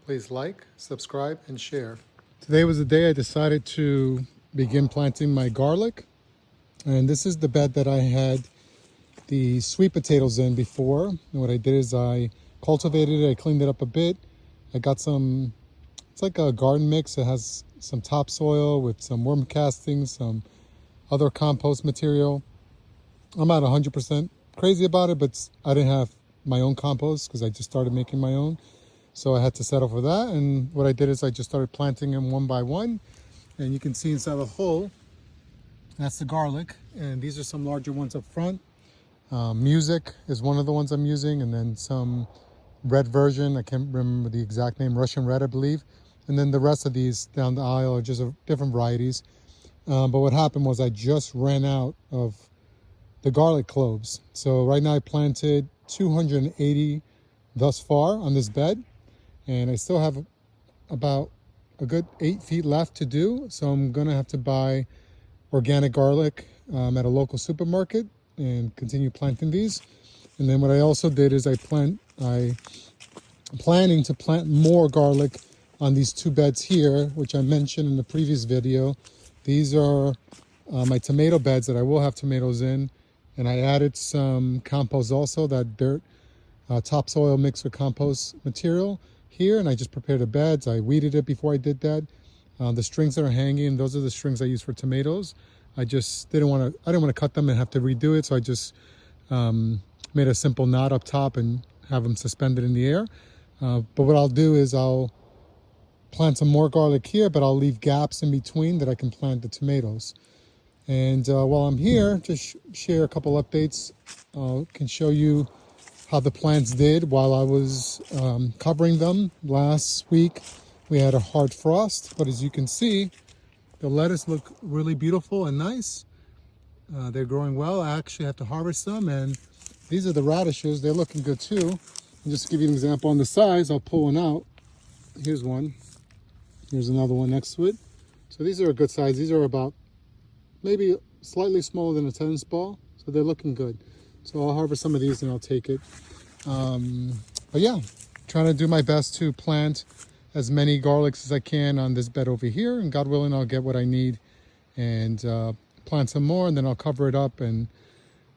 Please like, subscribe, and share. Today was the day I decided to begin planting my garlic. And this is the bed that I had the sweet potatoes in before. And what I did is I cultivated it, I cleaned it up a bit. I got some, it's like a garden mix. It has some topsoil with some worm castings, some other compost material. I'm not 100% crazy about it, but I didn't have my own compost because I just started making my own. So I had to settle for that. And what I did is I just started planting them one by one. And you can see inside the hole, that's the garlic. And these are some larger ones up front. Music is one of the ones I'm using. And then some red version. I can't remember the exact name, Russian red, I believe. And then the rest of these down the aisle are just different varieties. But what happened was I just ran out of the garlic cloves. So right now I planted 280 thus far on this bed. And I still have about a good 8 feet left to do. So I'm gonna have to buy organic garlic at a local supermarket and continue planting these. And then what I also did is I'm planning to plant more garlic on these two beds here, which I mentioned in the previous video. These are my tomato beds that I will have tomatoes in. And I added some compost also, that dirt topsoil mixed with compost material here. And I just prepared the beds. I weeded it before I did that. The strings that are hanging, those are the strings I use for tomatoes. I just didn't want to cut them and have to redo it. So I just made a simple knot up top and have them suspended in the air. But what I'll do is I'll plant some more garlic here, but I'll leave gaps in between that I can plant the tomatoes. And while I'm here, just share a couple updates. Can show you how the plants did while I was covering them. Last week we had a hard frost, but as you can see, the lettuce look really beautiful and nice. They're growing well. I actually have to harvest them, and these are the radishes. They're looking good too. And just to give you an example on the size, I'll pull one out. Here's one. Here's another one next to it. So these are a good size. These are about maybe slightly smaller than a tennis ball. So they're looking good. So I'll harvest some of these and I'll take it. But yeah, trying to do my best to plant as many garlics as I can on this bed over here. And God willing, I'll get what I need and plant some more, and then I'll cover it up, and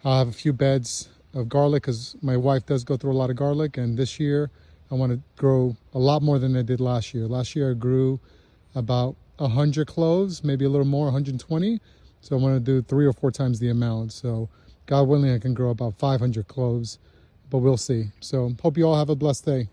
I'll have a few beds of garlic because my wife does go through a lot of garlic. And this year I want to grow a lot more than I did last year. Last year I grew about 100 cloves, maybe a little more, 120. So I want to do 3 or 4 times the amount. So God willing, I can grow about 500 cloves, but we'll see. So hope you all have a blessed day.